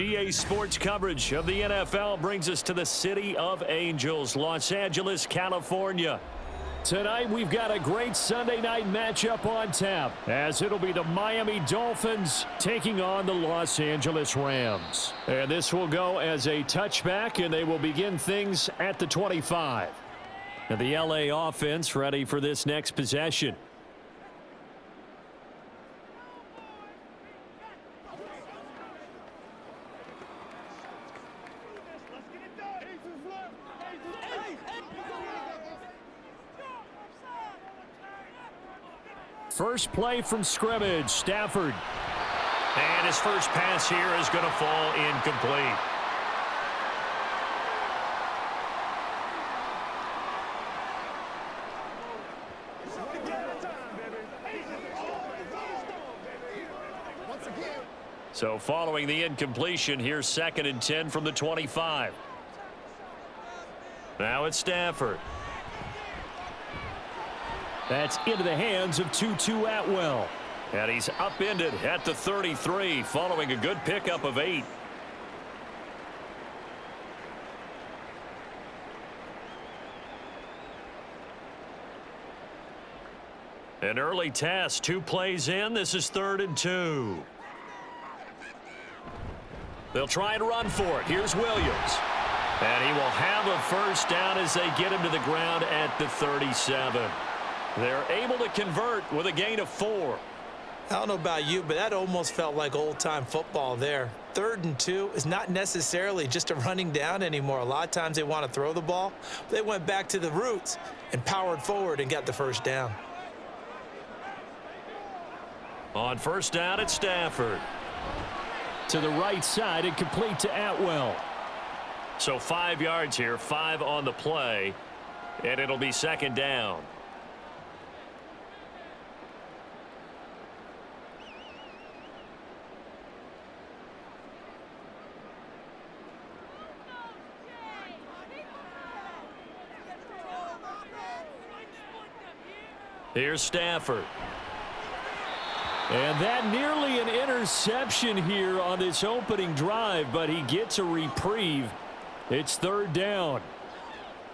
EA Sports coverage of the NFL brings us to the City of Angels, Los Angeles, California. Tonight, we've got a great Sunday night matchup on tap, as it'll be the Miami Dolphins taking on the Los Angeles Rams. And this will go as a touchback, and they will begin things at the 25. Now, the LA offense ready for this next possession. First play from scrimmage, Stafford. And his first pass here is going to fall incomplete. So following the incompletion, here's 2nd and 10 from the 25. Now it's Stafford. That's into the hands of Tutu Atwell. And he's upended at the 33 following a good pickup of 8. An early test, 2 plays in. This is 3rd and 2. They'll try and run for it. Here's Williams. And he will have a first down as they get him to the ground at the 37. They're able to convert with a gain of 4. I don't know about you, but that almost felt like old-time football there. 3rd and 2 is not necessarily just a running down anymore. A lot of times they want to throw the ball. They went back to the roots and powered forward and got the first down. On first down, it's Stafford. To the right side and complete to Atwell. So 5 yards here, 5 on the play, and it'll be 2nd down. Here's Stafford. And that nearly an interception here on this opening drive, but he gets a reprieve. It's 3rd down.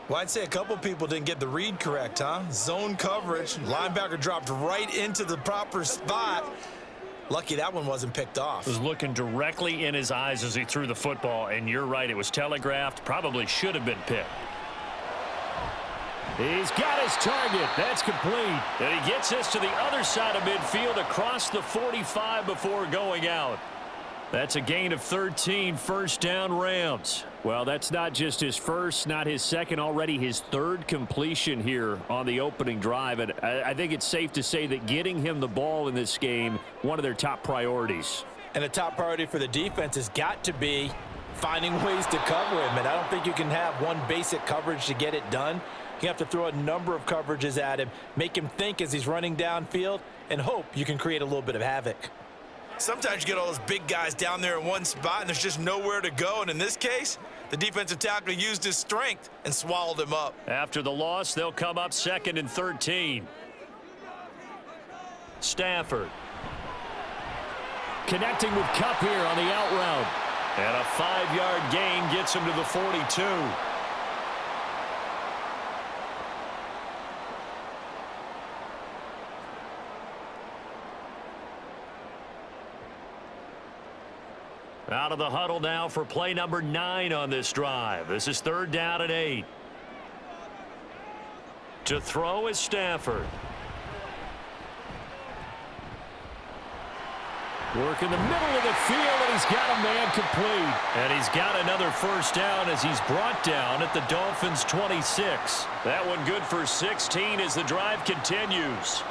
Well, I'd say a couple people didn't get the read correct, huh? Zone coverage. Linebacker dropped right into the proper spot. Lucky that one wasn't picked off. Was looking directly in his eyes as he threw the football, and you're right, it was telegraphed. Probably should have been picked. He's got his target. That's complete. And he gets this to the other side of midfield across the 45 before going out. That's a gain of 13, first down Rams. Well, that's not just his first, not his second, already his 3rd completion here on the opening drive. And I think it's safe to say that getting him the ball in this game, one of their top priorities. And a top priority for the defense has got to be finding ways to cover him. And I don't think you can have one basic coverage to get it done. You have to throw a number of coverages at him, make him think as he's running downfield, and hope you can create a little bit of havoc. Sometimes you get all those big guys down there in one spot, and there's just nowhere to go. And in this case, the defensive tackle used his strength and swallowed him up. After the loss, they'll come up 2nd and 13. Stafford. Connecting with Kupp here on the out route. And a 5-yard gain gets him to the 42. Out of the huddle now for play number 9 on this drive. This is 3rd down and 8. To throw is Stafford. Work in the middle of the field, and he's got a man complete. And he's got another first down as he's brought down at the Dolphins' 26. That one good for 16 as the drive continues.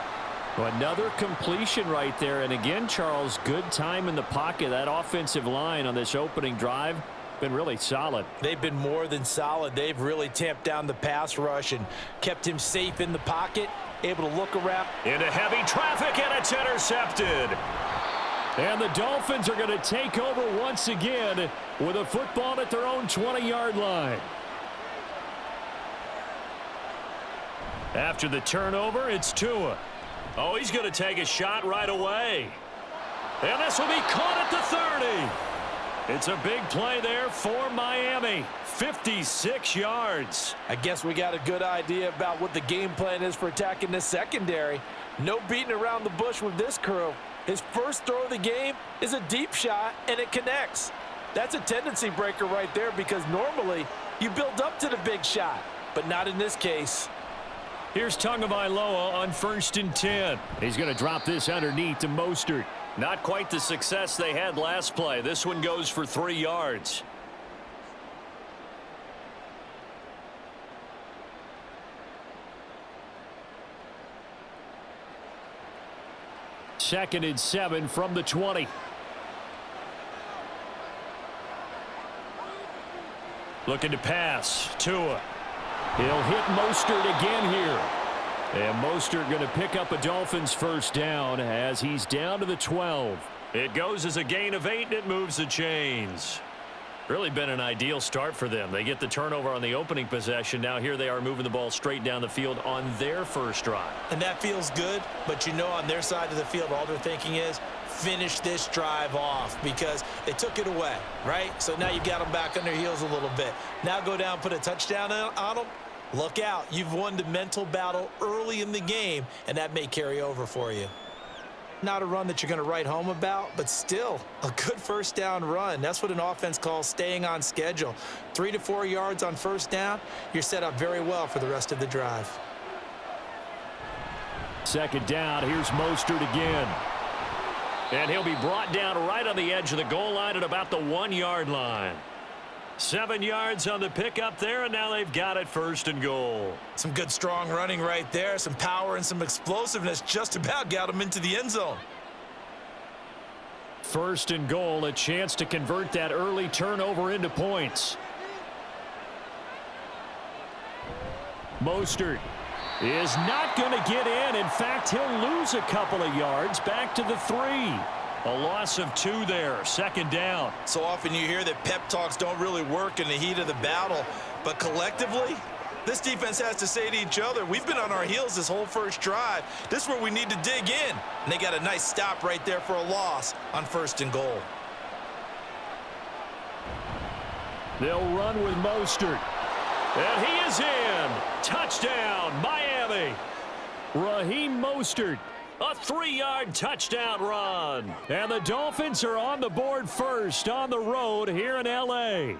Well, another completion right there. And again, Charles, good time in the pocket. That offensive line on this opening drive been really solid. They've been more than solid. They've really tamped down the pass rush and kept him safe in the pocket, able to look around. Into heavy traffic, and it's intercepted. And the Dolphins are going to take over once again with a football at their own 20-yard line. After the turnover, it's Tua. Oh, he's going to take a shot right away. And this will be caught at the 30. It's a big play there for Miami. 56 yards. I guess we got a good idea about what the game plan is for attacking this secondary. No beating around the bush with this crew. His first throw of the game is a deep shot, and it connects. That's a tendency breaker right there because normally you build up to the big shot, but not in this case. Here's Tagovailoa on 1st and 10. He's going to drop this underneath to Mostert. Not quite the success they had last play. This one goes for 3 yards. Second and 7 from the 20. Looking to pass. Tua. He'll hit Mostert again here. And Mostert going to pick up a Dolphins first down as he's down to the 12. It goes as a gain of 8, and it moves the chains. Really been an ideal start for them. They get the turnover on the opening possession. Now here they are moving the ball straight down the field on their first drive. And that feels good, but you know on their side of the field all they're thinking is finish this drive off because they took it away, right? So now you've got them back on their heels a little bit. Now go down, put a touchdown on them. Look out. You've won the mental battle early in the game, and that may carry over for you. Not a run that you're going to write home about, but still a good first down run. That's what an offense calls staying on schedule. 3 to 4 yards on first down, you're set up very well for the rest of the drive. Second down, here's Mostert again. And he'll be brought down right on the edge of the goal line at about the 1-yard line. 7 yards on the pickup there, and now they've got it 1st and goal. Some good strong running right there, some power and some explosiveness just about got him into the end zone. 1st and goal, a chance to convert that early turnover into points. Mostert is not going to get in. In fact, he'll lose a couple of yards back to the 3. A loss of 2 there. 2nd down. So often you hear that pep talks don't really work in the heat of the battle, but collectively, this defense has to say to each other, we've been on our heels this whole first drive. This is where we need to dig in. And they got a nice stop right there for a loss on 1st and goal. They'll run with Mostert. And he is in. Touchdown, Miami. Raheem Mostert. A 3-yard touchdown run. And the Dolphins are on the board first on the road here in L.A.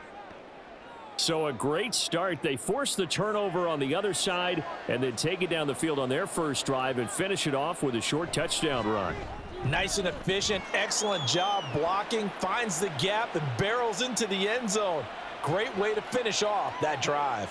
So a great start. They force the turnover on the other side and then take it down the field on their first drive and finish it off with a short touchdown run. Nice and efficient. Excellent job blocking. Finds the gap and barrels into the end zone. Great way to finish off that drive.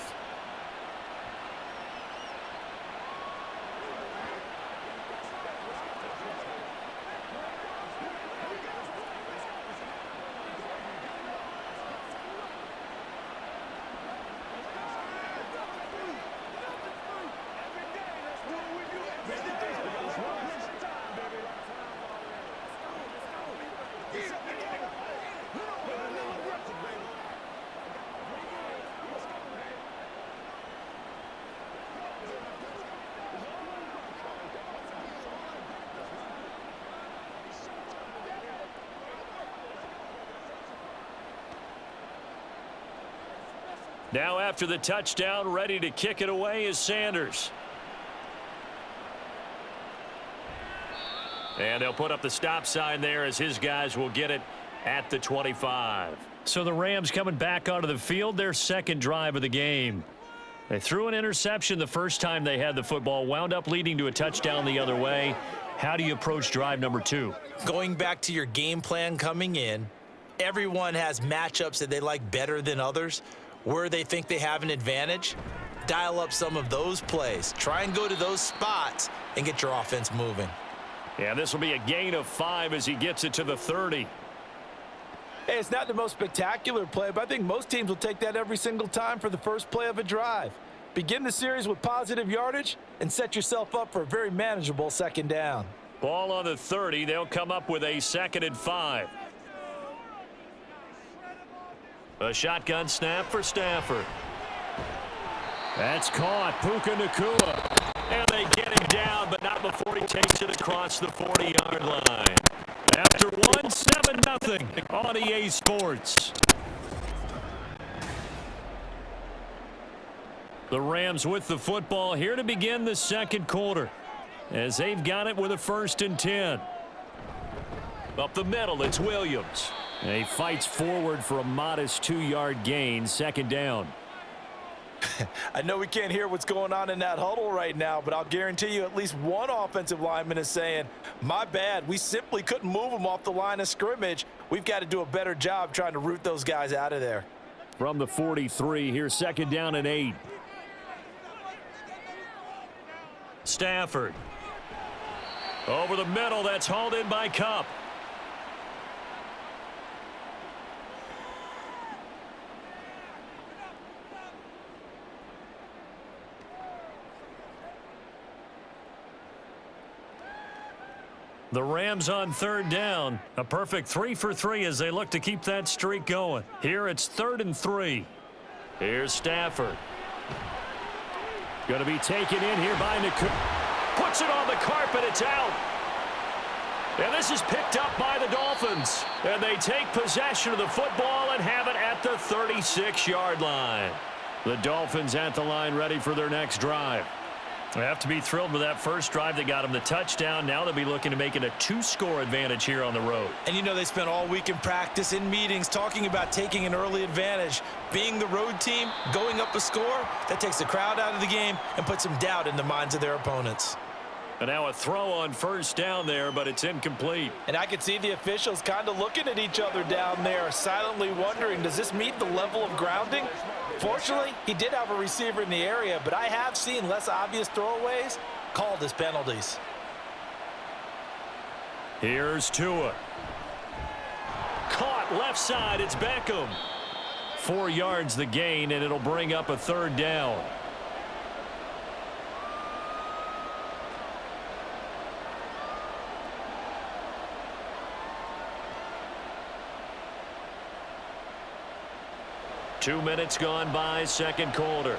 Now after the touchdown, ready to kick it away is Sanders. And they'll put up the stop sign there as his guys will get it at the 25. So the Rams coming back onto the field, their 2nd drive of the game. They threw an interception the first time they had the football, wound up leading to a touchdown the other way. How do you approach drive number 2? Going back to your game plan coming in, everyone has matchups that they like better than others. Where they think they have an advantage, dial up some of those plays. Try and go to those spots and get your offense moving. Yeah, this will be a gain of 5 as he gets it to the 30. Hey, it's not the most spectacular play, but I think most teams will take that every single time for the first play of a drive. Begin the series with positive yardage and set yourself up for a very manageable 2nd down. Ball on the 30. They'll come up with a 2nd and 5. A shotgun snap for Stafford. That's caught. Puka Nacua. And they get him down, but not before he takes it across the 40-yard line. After 1 7 7-0 on EA Sports. The Rams with the football here to begin the second quarter, as they've got it with a 1st and 10. Up the middle, it's Williams. And he fights forward for a modest 2-yard gain, 2nd down. I know we can't hear what's going on in that huddle right now, but I'll guarantee you at least one offensive lineman is saying, my bad, we simply couldn't move them off the line of scrimmage. We've got to do a better job trying to root those guys out of there. From the 43, here's 2nd down and 8. Stafford. Over the middle, that's hauled in by Kupp. The Rams on 3rd down. A perfect 3 for 3 as they look to keep that streak going. Here it's 3rd and 3. Here's Stafford. Going to be taken in here by Naku. Puts it on the carpet. It's out. And this is picked up by the Dolphins. And they take possession of the football and have it at the 36-yard line. The Dolphins at the line ready for their next drive. They have to be thrilled with that first drive that got them the touchdown. Now they'll be looking to make it a 2-score advantage here on the road. And you know they spent all week in practice, in meetings, talking about taking an early advantage. Being the road team, going up a score, that takes the crowd out of the game and puts some doubt in the minds of their opponents. And now a throw on 1st down there, but it's incomplete. And I could see the officials kind of looking at each other down there, silently wondering, does this meet the level of grounding? Fortunately, he did have a receiver in the area, but I have seen less obvious throwaways called as penalties. Here's Tua. Caught left side, it's Beckham. 4 yards the gain, and it'll bring up a 3rd down. Two minutes gone by, second quarter.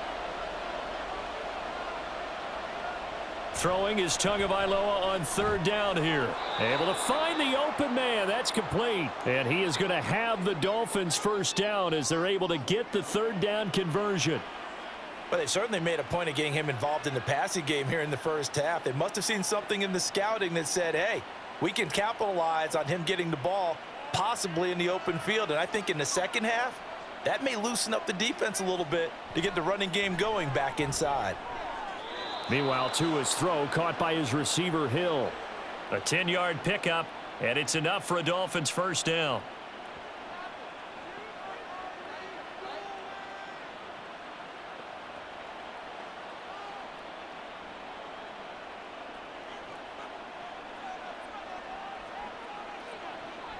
Throwing is Tagovailoa on 3rd down here. Able to find the open man. That's complete. And he is going to have the Dolphins 1st down as they're able to get the 3rd down conversion. Well, they certainly made a point of getting him involved in the passing game here in the first half. They must have seen something in the scouting that said, hey, we can capitalize on him getting the ball possibly in the open field. And I think in the second half, that may loosen up the defense a little bit to get the running game going back inside. Meanwhile, Tua's throw caught by his receiver, Hill. A 10-yard pickup, and it's enough for a Dolphins 1st down.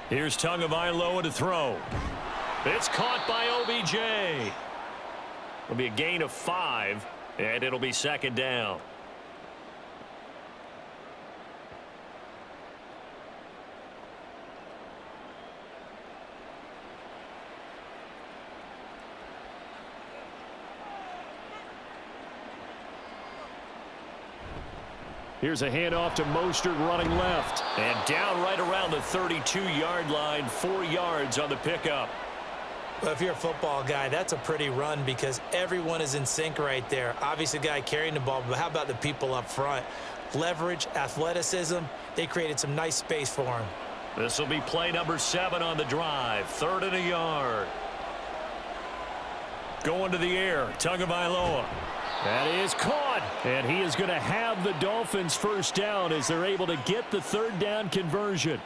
Here's Tagovailoa to throw. It's caught by OBJ. It'll be a gain of 5, and it'll be 2nd down. Here's a handoff to Mostert running left. And down right around the 32-yard line, 4 yards on the pickup. Well, if you're a football guy, that's a pretty run because everyone is in sync right there. Obviously, the guy carrying the ball, but how about the people up front? Leverage, athleticism, they created some nice space for him. This will be play number 7 on the drive. 3rd and a yard. Going to the air, Tagovailoa. That is caught, and he is going to have the Dolphins 1st down as they're able to get the 3rd down conversion.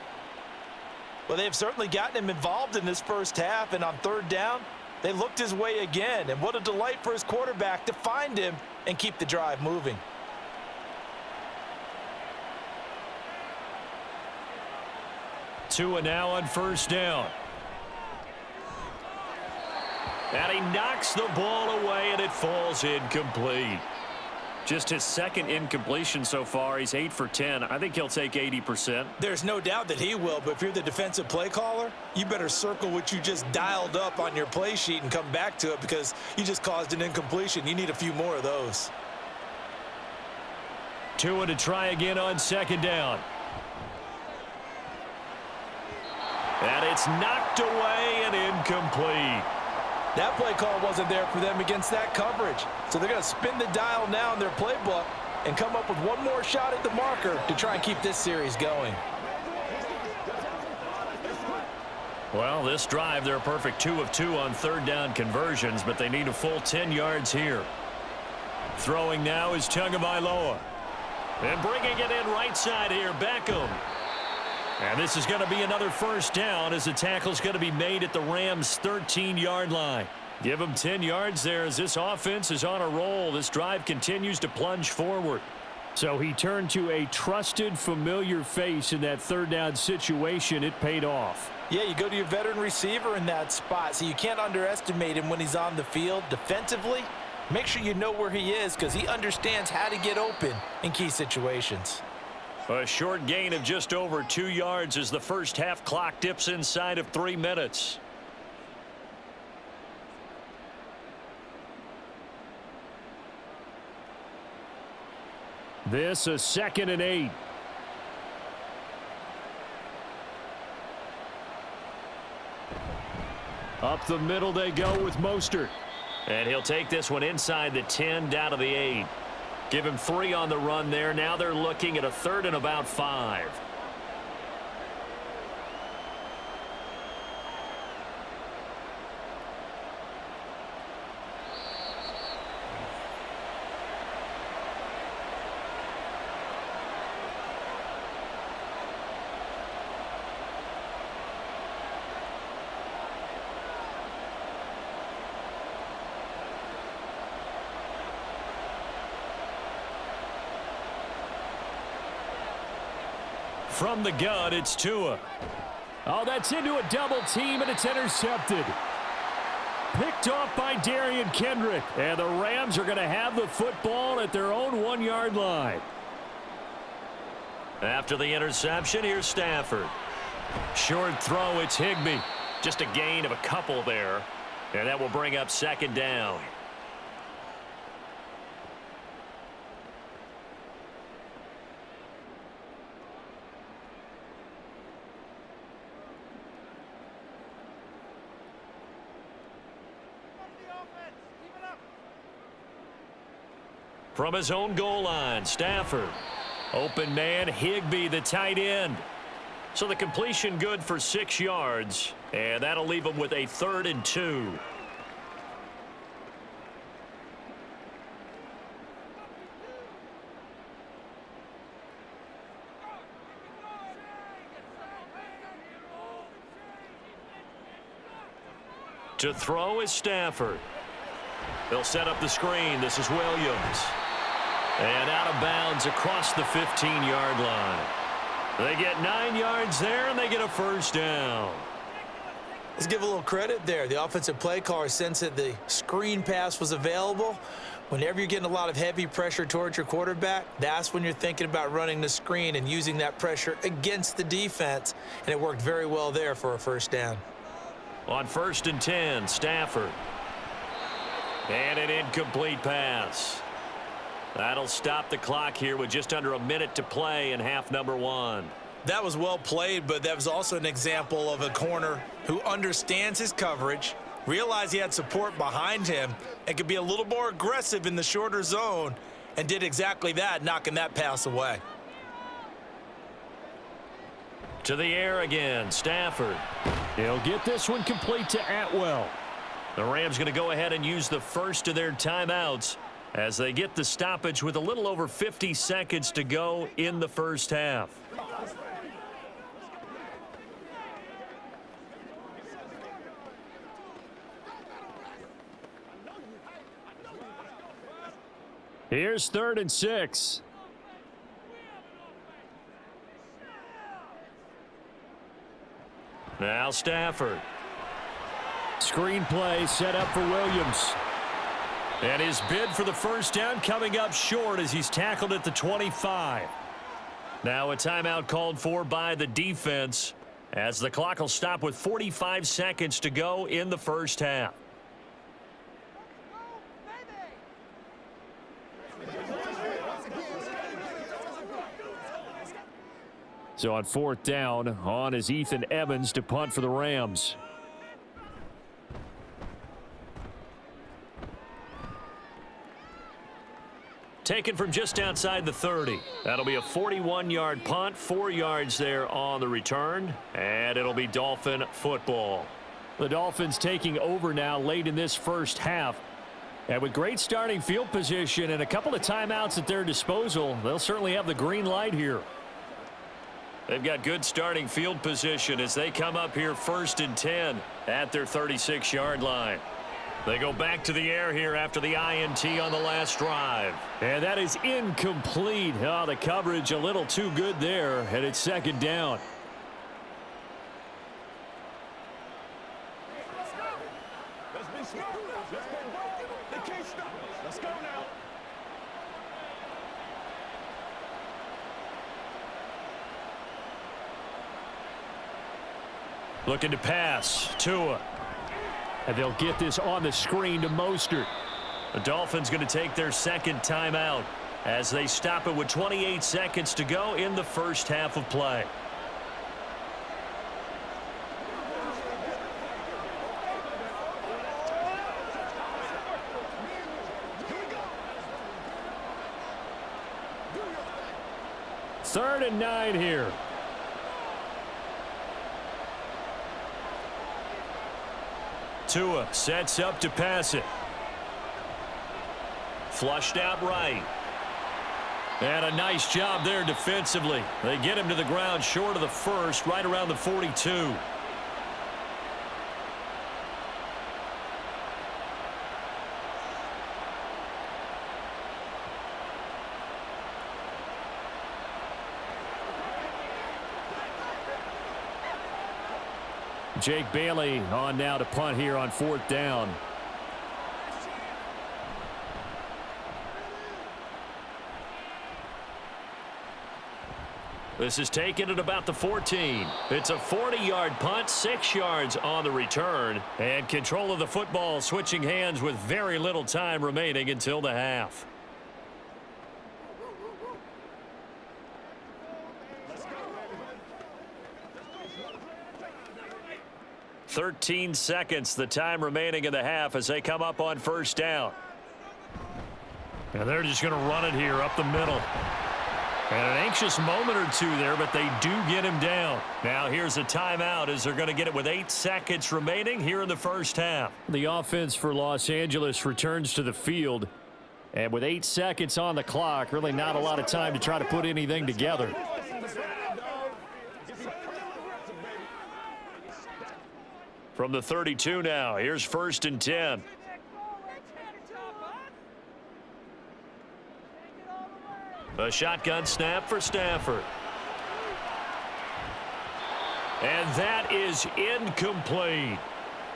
Well, they've certainly gotten him involved in this first half, and on 3rd down, they looked his way again. And what a delight for his quarterback to find him and keep the drive moving. Tua now on 1st down. And he knocks the ball away, and it falls incomplete. Just his 2nd incompletion so far. He's 8 for 10. I think he'll take 80%. There's no doubt that he will, but if you're the defensive play caller, you better circle what you just dialed up on your play sheet and come back to it because you just caused an incompletion. You need a few more of those. Tua to try again on 2nd down. And it's knocked away and incomplete. That play call wasn't there for them against that coverage. So they're going to spin the dial now in their playbook and come up with one more shot at the marker to try and keep this series going. Well, this drive, they're a perfect 2 of 2 on third down conversions, but they need a full 10 yards here. Throwing now is Tagovailoa. And bringing it in right side here, Beckham. And this is going to be another first down as the tackle's going to be made at the Rams' 13-yard line. Give them 10 yards there as this offense is on a roll. This drive continues to plunge forward. So he turned to a trusted, familiar face in that third down situation. It paid off. Yeah, you go to your veteran receiver in that spot, so you can't underestimate him when he's on the field. Defensively, make sure you know where he is because he understands how to get open in key situations. A short gain of just over 2 yards as the first half clock dips inside of 3 minutes. This a 2nd and 8. Up the middle they go with Mostert. And he'll take this one inside the 10 down to the 8. Give him 3 on the run there. Now they're looking at a 3rd and about 5. From the gun, it's Tua. Oh, that's into a double team, and it's intercepted. Picked off by Darian Kendrick. And the Rams are going to have the football at their own 1-yard line. After the interception, here's Stafford. Short throw, it's Higbee. Just a gain of a couple there. And that will bring up 2nd down. From his own goal line, Stafford. Open man, Higbee, the tight end. So the completion good for 6 yards, and that'll leave him with a 3rd and 2. To throw is Stafford. They'll set up the screen. This is Williams. And out of bounds across the 15-yard line. They get 9 yards there, and they get a first down. Let's give a little credit there. The offensive play caller sensed that the screen pass was available. Whenever you're getting a lot of heavy pressure towards your quarterback, that's when you're thinking about running the screen and using that pressure against the defense. And it worked very well there for a first down. On 1st and 10, Stafford. And an incomplete pass. That'll stop the clock here with just under a minute to play in half number 1. That was well played, but that was also an example of a corner who understands his coverage, realized he had support behind him, and could be a little more aggressive in the shorter zone, and did exactly that, knocking that pass away. To the air again, Stafford. He'll get this one complete to Atwell. The Rams going to go ahead and use the first of their timeouts as they get the stoppage with a little over 50 seconds to go in the first half. Here's 3rd and 6. Now Stafford. Screen play set up for Williams. And his bid for the first down coming up short as he's tackled at the 25. Now a timeout called for by the defense as the clock will stop with 45 seconds to go in the first half. So on 4th down, on is Ethan Evans to punt for the Rams. Taken from just outside the 30. That'll be a 41-yard punt, 4 yards there on the return, and it'll be Dolphin football. The Dolphins taking over now late in this first half. And with great starting field position and a couple of timeouts at their disposal, they'll certainly have the green light here. They've got good starting field position as they come up here 1st and 10 at their 36-yard line. They go back to the air here after the INT on the last drive. And that is incomplete. Oh, the coverage a little too good there, and it's 2nd down. Let's go now. Looking to pass. Tua. And they'll get this on the screen to Mostert. The Dolphins going to take their 2nd timeout as they stop it with 28 seconds to go in the first half of play. Third and 9 here. Tua sets up to pass it. Flushed out right. And a nice job there defensively. They get him to the ground short of the first, right around the 42. Jake Bailey on now to punt here on 4th down. This is taken at about the 14. It's a 40-yard punt, 6 yards on the return, and control of the football switching hands with very little time remaining until the half. 13 seconds, the time remaining in the half as they come up on 1st down. And they're just going to run it here up the middle. And an anxious moment or two there, but they do get him down. Now here's a timeout as they're going to get it with 8 seconds remaining here in the first half. The offense for Los Angeles returns to the field. And with 8 seconds on the clock, really not a lot of time to try to put anything together. From the 32 now, here's 1st and 10. A shotgun snap for Stafford. And that is incomplete.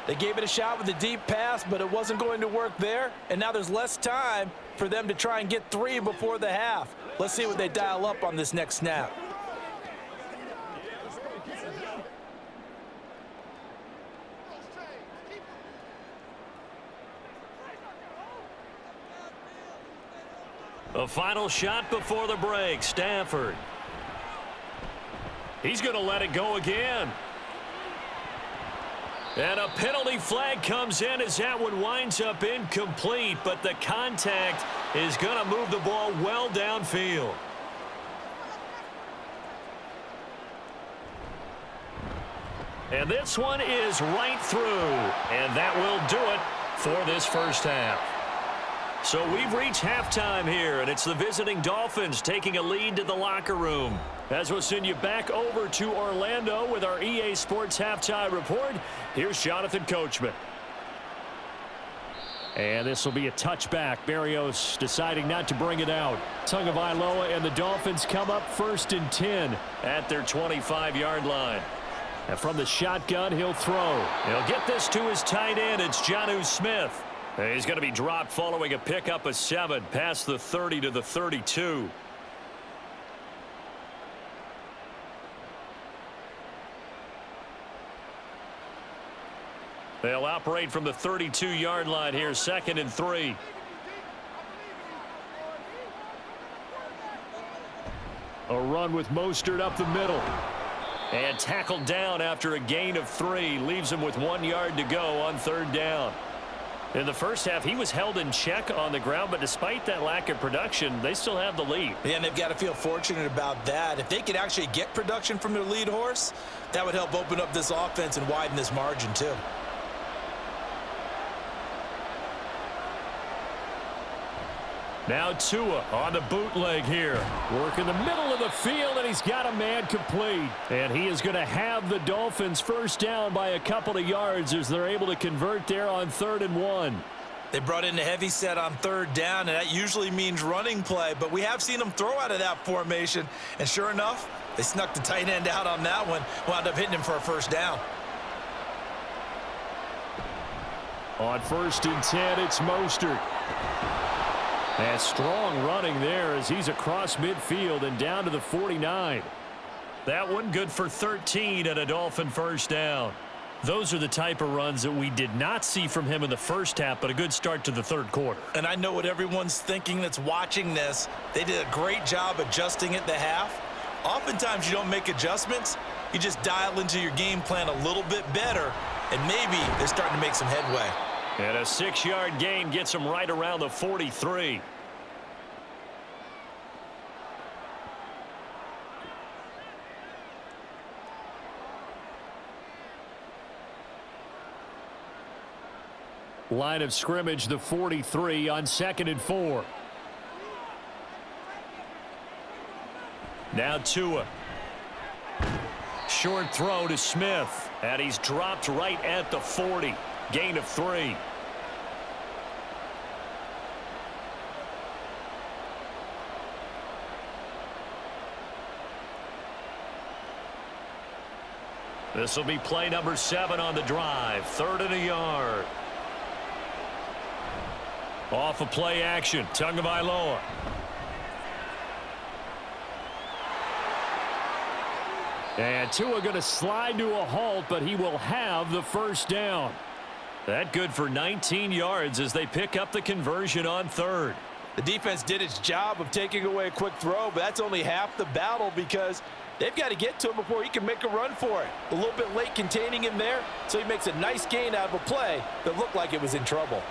They gave it a shot with a deep pass, but it wasn't going to work there. And now there's less time for them to try and get 3 before the half. Let's see what they dial up on this next snap. A final shot before the break. Stafford. He's going to let it go again. And a penalty flag comes in as that one winds up incomplete, but the contact is going to move the ball well downfield. And this one is right through, and that will do it for this first half. So we've reached halftime here, and it's the visiting Dolphins taking a lead to the locker room. As we'll send you back over to Orlando with our EA Sports Halftime Report, here's Jonathan Coachman. And this will be a touchback. Berrios deciding not to bring it out. Tagovailoa and the Dolphins come up 1st and 10 at their 25-yard line. And from the shotgun, he'll throw. He'll get this to his tight end. It's Jonnu Smith. He's going to be dropped following a pickup of 7 past the 30 to the 32. They'll operate from the 32-yard line here, 2nd and 3. A run with Mostert up the middle. And tackled down after a gain of 3. Leaves him with 1 yard to go on 3rd down. In the first half, he was held in check on the ground, but despite that lack of production, they still have the lead. Yeah, and they've got to feel fortunate about that. If they could actually get production from their lead horse, that would help open up this offense and widen this margin too. Now Tua on the bootleg here. Work in the middle of the field, and he's got a man complete. And he is going to have the Dolphins first down by a couple of yards as they're able to convert there on 3rd and 1. They brought in a heavy set on 3rd down, and that usually means running play, but we have seen them throw out of that formation. And sure enough, they snuck the tight end out on that one, wound up hitting him for a first down. On 1st and 10, it's Mostert. And strong running there as he's across midfield and down to the 49. That one good for 13 and a Dolphin first down. Those are the type of runs that we did not see from him in the first half, but a good start to the 3rd quarter. And I know what everyone's thinking that's watching this. They did a great job adjusting at the half. Oftentimes you don't make adjustments. You just dial into your game plan a little bit better, and maybe they're starting to make some headway. And a 6-yard gain gets him right around the 43. Line of scrimmage, the 43 on 2nd and 4. Now Tua. Short throw to Smith. And he's dropped right at the 40. Gain of 3. This will be play number 7 on the drive. 3rd and a yard. Off of play action. Tagovailoa. And Tua going to slide to a halt, but he will have the first down. That good for 19 yards as they pick up the conversion on 3rd. The defense did its job of taking away a quick throw, but that's only half the battle because they've got to get to him before he can make a run for it. A little bit late containing him there, so he makes a nice gain out of a play that looked like it was in trouble.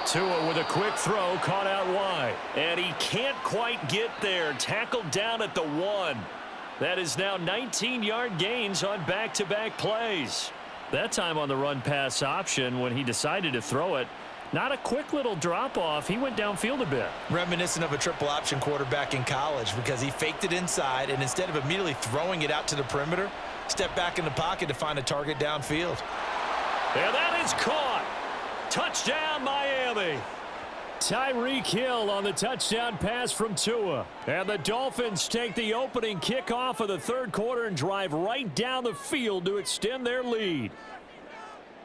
Tua with a quick throw, caught out wide. And he can't quite get there. Tackled down at the 1. That is now 19-yard gains on back-to-back plays. That time on the run-pass option when he decided to throw it. Not a quick little drop-off. He went downfield a bit. Reminiscent of a triple-option quarterback in college because he faked it inside, and instead of immediately throwing it out to the perimeter, stepped back in the pocket to find a target downfield. And that is caught. Touchdown, Miami. Tyreek Hill on the touchdown pass from Tua. And the Dolphins take the opening kickoff of the 3rd quarter and drive right down the field to extend their lead.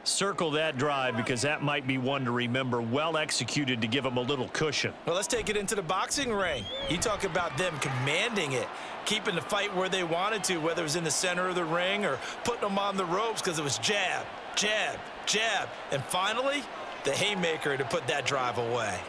Circle that drive because that might be one to remember. Well executed to give them a little cushion. Well, let's take it into the boxing ring. You talk about them commanding it, keeping the fight where they wanted to, whether it was in the center of the ring or putting them on the ropes because it was jab, jab, jab, and finally the haymaker to put that drive away.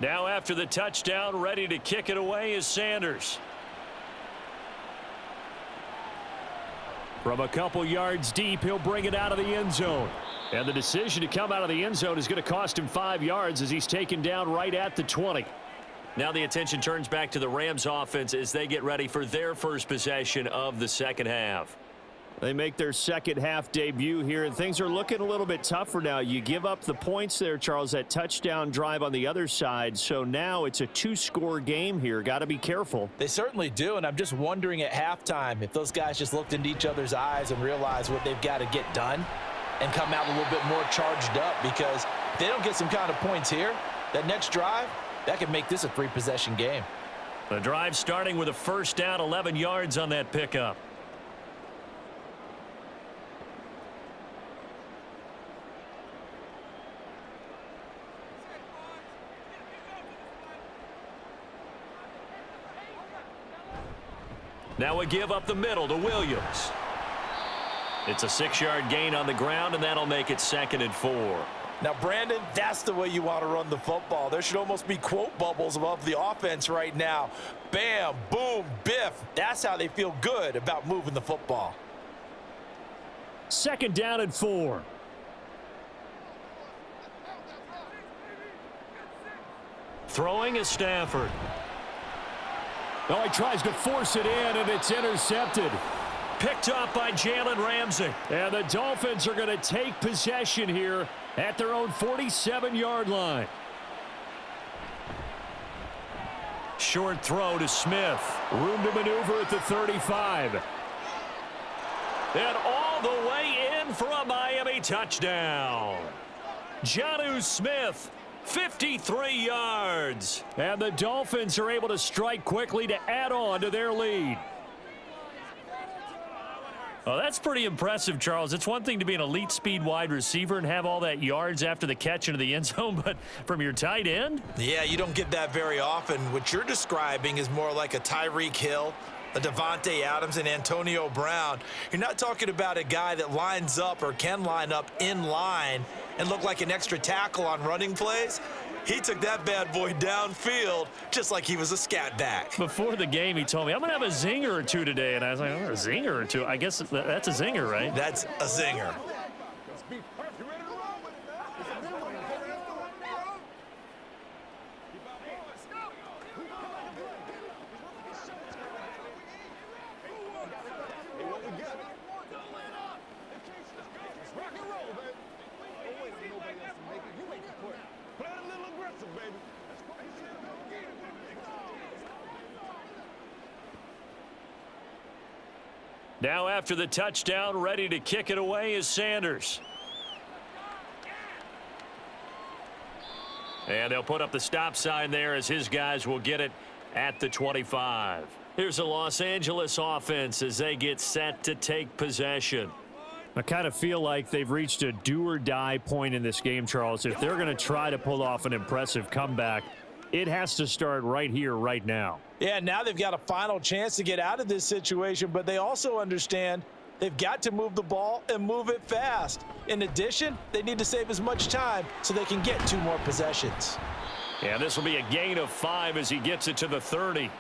Now after the touchdown, ready to kick it away is Sanders. From a couple yards deep, he'll bring it out of the end zone. And the decision to come out of the end zone is going to cost him 5 yards as he's taken down right at the 20. Now the attention turns back to the Rams offense as they get ready for their first possession of the second half. They make their second half debut here, and things are looking a little bit tougher now. You give up the points there, Charles, that touchdown drive on the other side. So now it's a two-score game here. Got to be careful. They certainly do, and I'm just wondering at halftime if those guys just looked into each other's eyes and realized what they've got to get done and come out a little bit more charged up, because if they don't get some kind of points here, that next drive, that could make this a three-possession game. The drive starting with a first down, 11 yards on that pickup. Now we give up the middle to Williams. It's a 6-yard gain on the ground, and that'll make it 2nd and 4. Now, Brandon, that's the way you want to run the football. There should almost be quote bubbles above the offense right now. Bam, boom, biff. That's how they feel good about moving the football. 2nd down and 4. Throwing is Stafford. Oh, he tries to force it in, and it's intercepted. Picked up by Jalen Ramsey. And the Dolphins are going to take possession here at their own 47-yard line. Short throw to Smith. Room to maneuver at the 35. And all the way in for a Miami touchdown. Jonnu Smith, 53 yards. And the Dolphins are able to strike quickly to add on to their lead. Oh, that's pretty impressive, Charles. It's one thing to be an elite speed wide receiver and have all that yards after the catch into the end zone, but from your tight end? Yeah, you don't get that very often. What you're describing is more like a Tyreek Hill, a Devontae Adams, and Antonio Brown. You're not talking about a guy that lines up or can line up in line and look like an extra tackle on running plays. He took that bad boy downfield just like he was a scat back. Before the game, he told me, I'm going to have a zinger or two today. And I was like, oh, a zinger or two? I guess that's a zinger, right? That's a zinger. Now after the touchdown, ready to kick it away is Sanders. And they'll put up the stop sign there as his guys will get it at the 25. Here's the Los Angeles offense as they get set to take possession. I kind of feel like they've reached a do-or-die point in this game, Charles. If they're going to try to pull off an impressive comeback, it has to start right here, right now. Yeah, now they've got a final chance to get out of this situation, but they also understand they've got to move the ball and move it fast. In addition, they need to save as much time so they can get 2 more possessions. Yeah, this will be a gain of 5 as he gets it to the 30.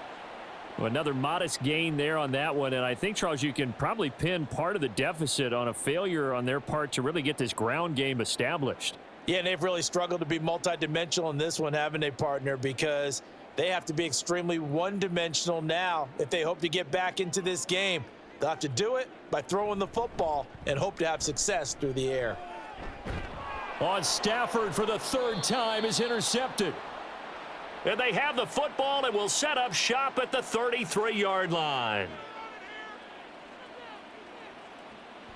Well, another modest gain there on that one, and I think, Charles, you can probably pin part of the deficit on a failure on their part to really get this ground game established. Yeah, and they've really struggled to be multidimensional in this one, haven't they, partner? Because they have to be extremely one-dimensional now if they hope to get back into this game. They'll have to do it by throwing the football and hope to have success through the air. On Stafford for the 3rd time is intercepted. And they have the football and will set up shop at the 33-yard line.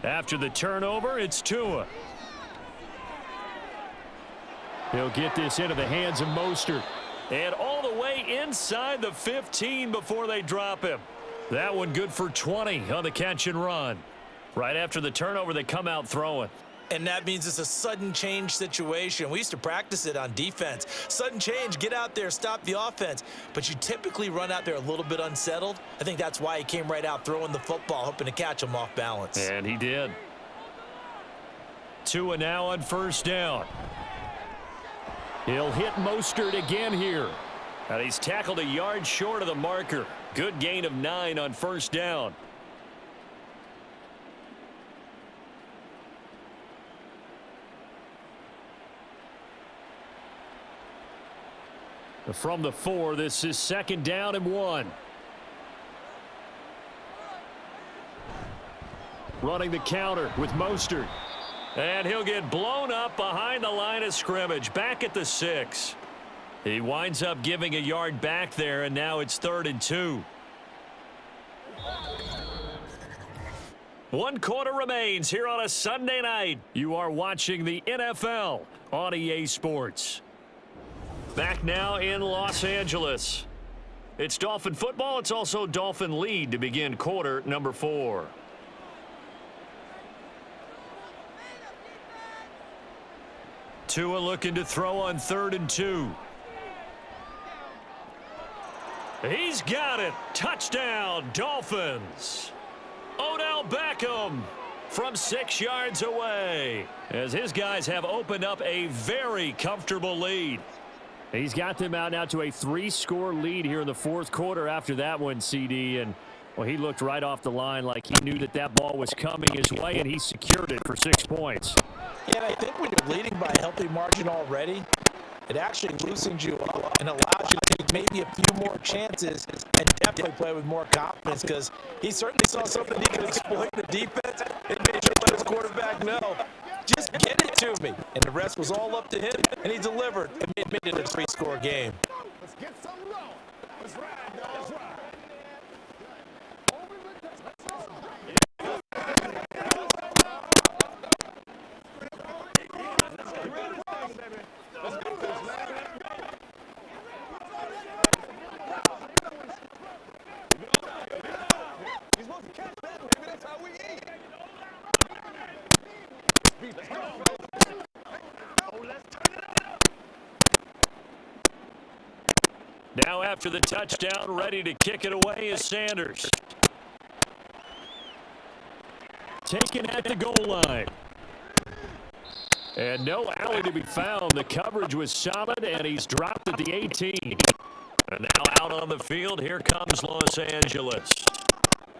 After the turnover, it's Tua. He'll get this into the hands of Mostert. And all the way inside the 15 before they drop him. That one good for 20 on the catch and run. Right after the turnover, they come out throwing. And that means it's a sudden change situation. We used to practice it on defense. Sudden change, get out there, stop the offense. But you typically run out there a little bit unsettled. I think that's why he came right out throwing the football, hoping to catch him off balance. And he did. Tua now on 1st down. He'll hit Mostert again here. And he's tackled a yard short of the marker. Good gain of 9 on 1st down. From the 4, this is 2nd down and 1. running the counter with Mostert. And he'll get blown up behind the line of scrimmage, back at the 6. He winds up giving a yard back there, and now it's 3rd and 2. 1 quarter remains here on a Sunday night. You are watching the NFL on EA Sports. Back now in Los Angeles. It's Dolphin football. It's also Dolphin lead to begin quarter number 4. Tua looking to throw on 3rd and 2. He's got it. Touchdown, Dolphins. Odell Beckham from 6 yards away, as his guys have opened up a very comfortable lead. He's got them out now to a 3-score lead here in the 4th quarter after that one, CD. And, well, he looked right off the line like he knew that that ball was coming his way, and he secured it for 6 points. Yeah, and I think when you're leading by a healthy margin already, it actually loosens you up and allows you to take maybe a few more chances and definitely play with more confidence, because he certainly saw something he could exploit in the defense and made sure to let his quarterback know, just get it to me. And the rest was all up to him, and he delivered and made it a 3-score game. Let's get some low. Let's ride, dog. Let's ride. Now after the touchdown, ready to kick it away is Sanders. Taken at the goal line. And no alley to be found. The coverage was solid, and he's dropped at the 18. And now out on the field, here comes Los Angeles.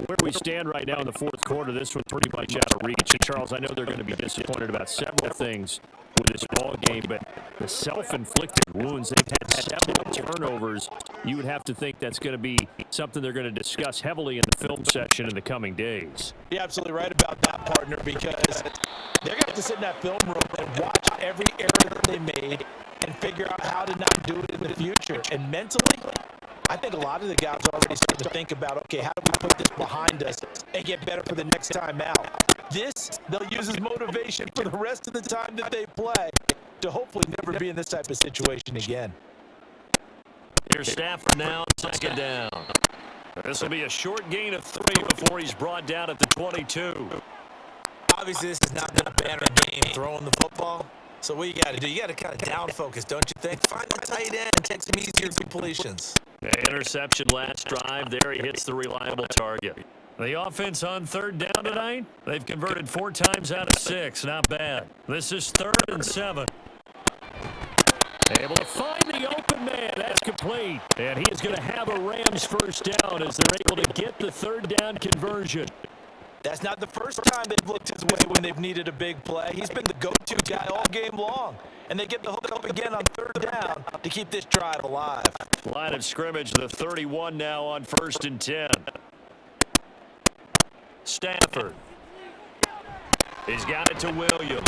Where we stand right now in the 4th quarter, this one's pretty much out of reach. And Charles, I know they're going to be disappointed about several things with this ball game, but the self-inflicted wounds, they've had several turnovers. You would have to think that's going to be something they're going to discuss heavily in the film section in the coming days. You're absolutely right about that, partner, because they're going to have to sit in that film room and watch every error that they made and figure out how to not do it in the future. And mentally, I think a lot of the guys are already starting to think about, okay, how do we put this behind us and get better for the next time out? This, they'll use as motivation for the rest of the time that they play to hopefully never be in this type of situation again. Here's Stafford now, 2nd down. This will be a short gain of 3 before he's brought down at the 22. Obviously, this has not been a banner game throwing the football. So what you got to do, you got to kind of down focus, don't you think? Find the tight end and take some easier completions. Interception last drive. There he hits the reliable target. The offense on 3rd down tonight, they've converted 4 times out of 6. Not bad. This is 3rd and 7. Able to find the open man. That's complete. And he is going to have a Rams 1st down as they're able to get the 3rd down conversion. That's not the first time they've looked his way when they've needed a big play. He's been the go-to guy all game long. And they get the hook up again on 3rd down to keep this drive alive. Line of scrimmage, the 31 now on 1st and 10. Stafford. He's got it to Williams.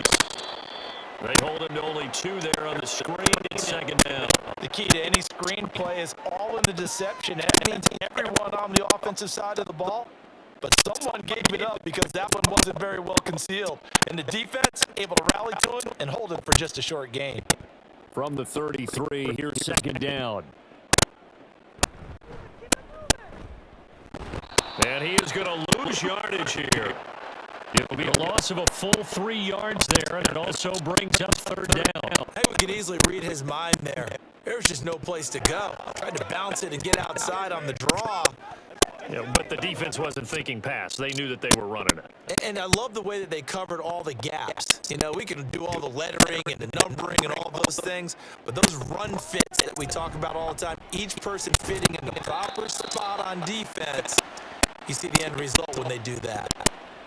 They hold him to only 2 there on the screen. It's 2nd down. The key to any screen play is all in the deception. That means everyone on the offensive side of the ball. But someone gave it up because that one wasn't very well concealed. And the defense able to rally to him and hold it for just a short gain. From the 33, here's 2nd down. And he is going to lose yardage here. It'll be a loss of a full 3 yards there, and it also brings up 3rd down. I think we could easily read his mind there. There's just no place to go. Tried to bounce it and get outside on the draw. Yeah, but the defense wasn't thinking pass. They knew that they were running it. And I love the way that they covered all the gaps. You know, we can do all the lettering and the numbering and all those things, but those run fits that we talk about all the time, each person fitting in the proper spot on defense, you see the end result when they do that.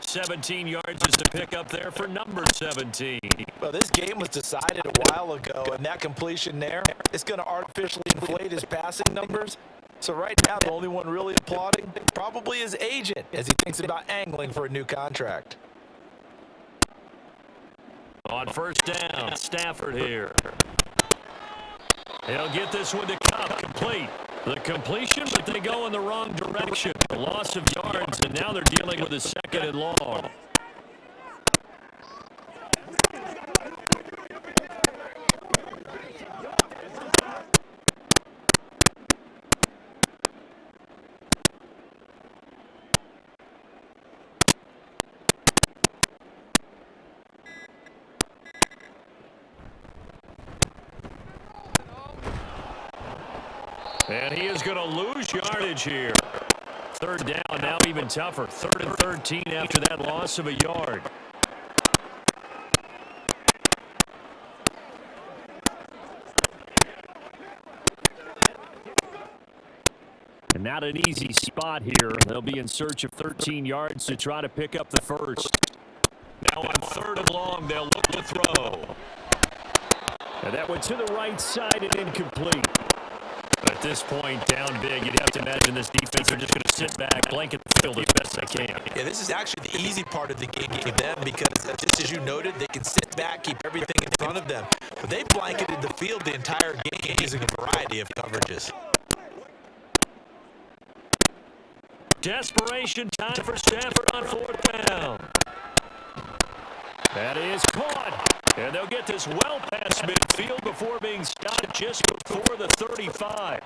17 yards is to pick up there for number 17. Well, this game was decided a while ago, and that completion there is going to artificially inflate his passing numbers. So right now, the only one really applauding probably his agent as he thinks about angling for a new contract. On first down, Stafford here. He'll get this one to Cup, complete. The completion, but they go in the wrong direction. A loss of yards, and now they're dealing with a second and long. And he is going to lose yardage here. Third down, now even tougher. 3rd and 13 after that loss of a yard. And not an easy spot here. They'll be in search of 13 yards to try to pick up the first. Now on 3rd and long, they'll look to throw. And that went to the right side and incomplete. At this point, down big, you'd have to imagine this defense are just going to sit back, blanket the field as best they can. Yeah, this is actually the easy part of the game for them because, just as you noted, they can sit back, keep everything in front of them. But they blanketed the field the entire game using a variety of coverages. Desperation time for Stafford on 4th down. That is caught. And they'll get this well past midfield before being stopped just before the 35.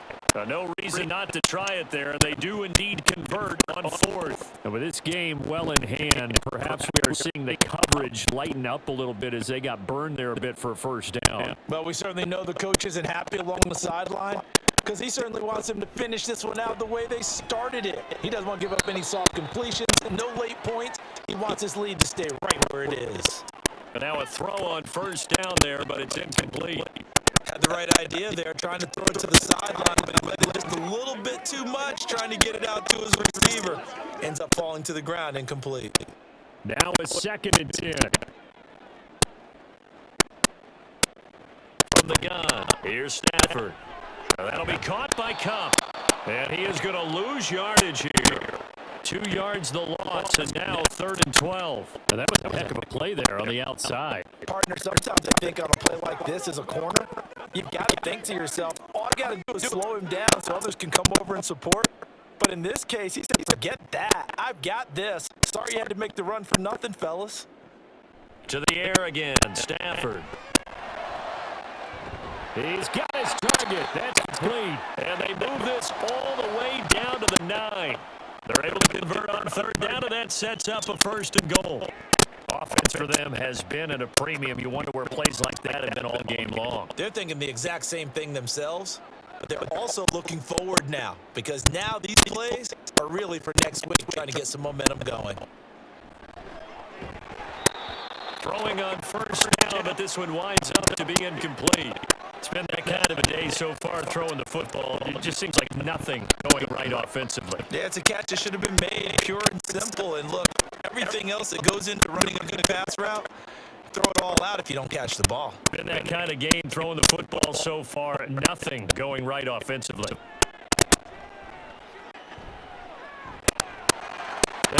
No reason not to try it there. They do indeed convert on 4th. And with this game well in hand, perhaps we are seeing the coverage lighten up a little bit as they got burned there a bit for a first down. Well, we certainly know the coach isn't happy along the sideline because he certainly wants them to finish this one out the way they started it. He doesn't want to give up any soft completions, no late points. He wants his lead to stay right where it is. And now a throw on first down there, but it's incomplete. Had the right idea there, trying to throw it to the sideline, but he let it just a little bit too much, trying to get it out to his receiver. Ends up falling to the ground, incomplete. Now a 2nd and 10. From the gun, here's Stafford. That'll be caught by Cup. And he is going to lose yardage here. 2 yards the loss, and now 3rd and 12. And that was a heck of a play there on the outside. Partner, sometimes I think on a play like this as a corner, you've got to think to yourself, all I got to do is slow him down so others can come over and support. But in this case, he said, forget that. I've got this. Sorry you had to make the run for nothing, fellas. To the air again, Stafford. He's got his target. That's complete. And they move this all the way down to the 9. They're able to convert on 3rd down, and that sets up a 1st and goal. Offense for them has been at a premium. You wonder where plays like that have been all game long. They're thinking the exact same thing themselves, but they're also looking forward now because now these plays are really for next week, trying to get some momentum going. Throwing on first down, but this one winds up to be incomplete. It's been that kind of a day so far throwing the football. It just seems like nothing going right offensively. Yeah, it's a catch that should have been made pure and simple. And look, everything else that goes into running a good pass route, throw it all out if you don't catch the ball. Been that kind of game throwing the football so far. Nothing going right offensively.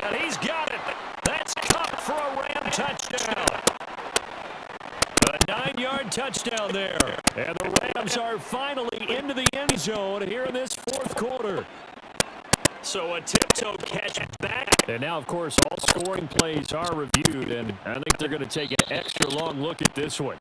And he's got it. That's Cup for a Ram touchdown. A 9-yard touchdown there. And the Rams are finally into the end zone here in this 4th quarter. So a tiptoe catch back. And now, of course, all scoring plays are reviewed, and I think they're going to take an extra long look at this one.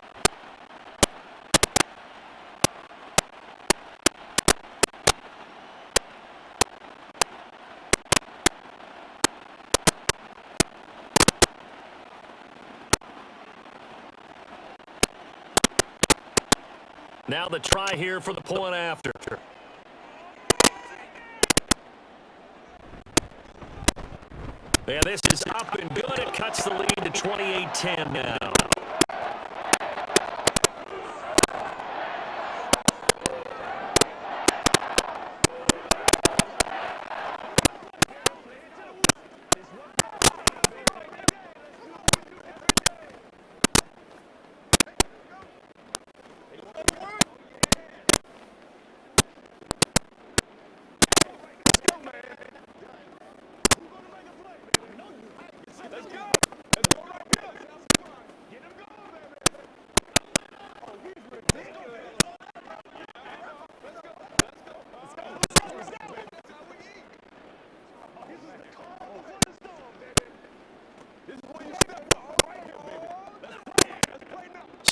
Now the try here for the point after. Yeah, this is up and good. It cuts the lead to 28-10 now.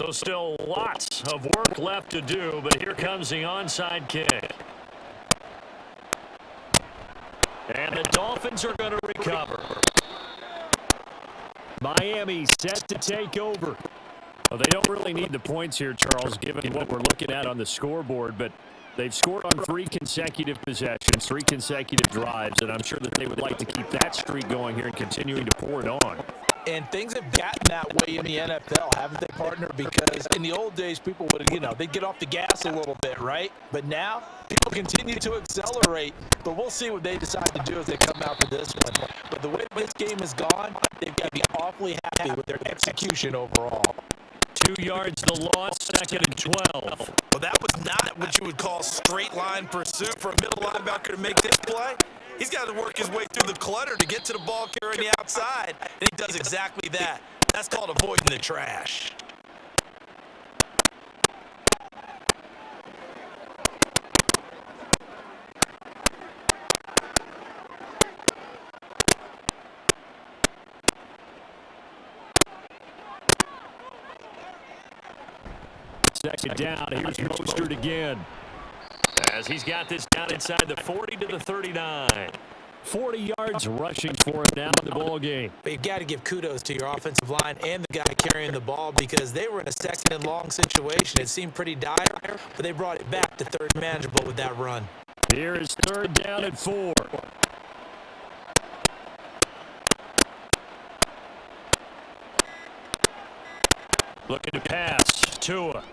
So still lots of work left to do, but here comes the onside kick. And the Dolphins are going to recover. Miami set to take over. Well, they don't really need the points here, Charles, given what we're looking at on the scoreboard, but they've scored on 3 consecutive possessions, 3 consecutive drives, and I'm sure that they would like to keep that streak going here and continuing to pour it on. And things have gotten that way in the NFL, haven't they, partner? Because in the old days, people would, they'd get off the gas a little bit, right? But now, people continue to accelerate. But we'll see what they decide to do as they come out for this one. But the way this game has gone, they've got to be awfully happy with their execution overall. 2 yards the loss, 2nd and 12. Well, that was not what you would call straight line pursuit for a middle linebacker to make this play. He's got to work his way through the clutter to get to the ball carrier on the outside, and he does exactly that. That's called avoiding the trash. Second down, here's Mostert again. As he's got this down inside the 40 to the 39. 40 yards rushing for him now in the ball game. But you've got to give kudos to your offensive line and the guy carrying the ball because they were in a 2nd and long situation. It seemed pretty dire, but they brought it back to 3rd manageable with that run. Here is 3rd down and 4. Looking to pass. Tua.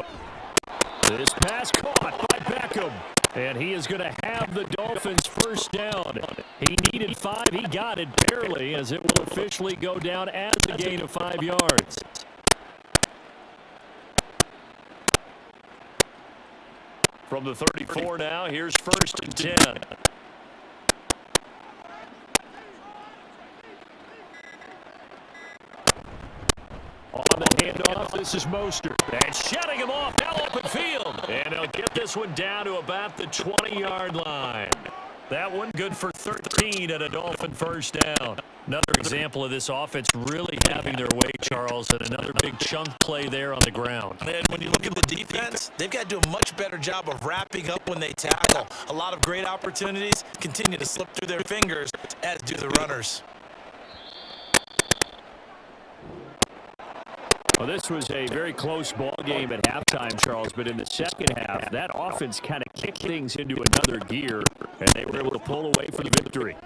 This pass caught by Beckham. And he is going to have the Dolphins first down. He needed 5. He got it barely as it will officially go down as a gain of 5 yards. From the 34 now, here's 1st and 10. On the handoff, this is Mostert. And shutting him off, now open field. And he'll get this one down to about the 20-yard line. That one good for 13 and a Dolphin first down. Another example of this offense really having their way, Charles, and another big chunk play there on the ground. And when you look at the defense, They've got to do a much better job of wrapping up when they tackle. A lot of great opportunities continue to slip through their fingers, as do the runners. Well, this was a very close ball game at halftime, Charles, but in the second half, that offense kind of kicked things into another gear, and they were able to pull away for the victory.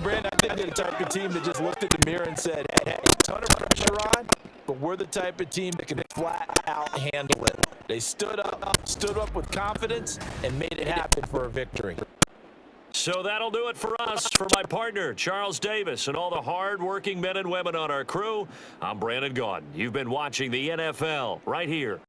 Brandon, I think they're the type of team that just looked at the mirror and said, hey, ton of pressure on, but we're the type of team that can flat out handle it. They stood up with confidence and made it happen for a victory. So that'll do it for us. For my partner, Charles Davis, and all the hard-working men and women on our crew, I'm Brandon Gaudin. You've been watching the NFL right here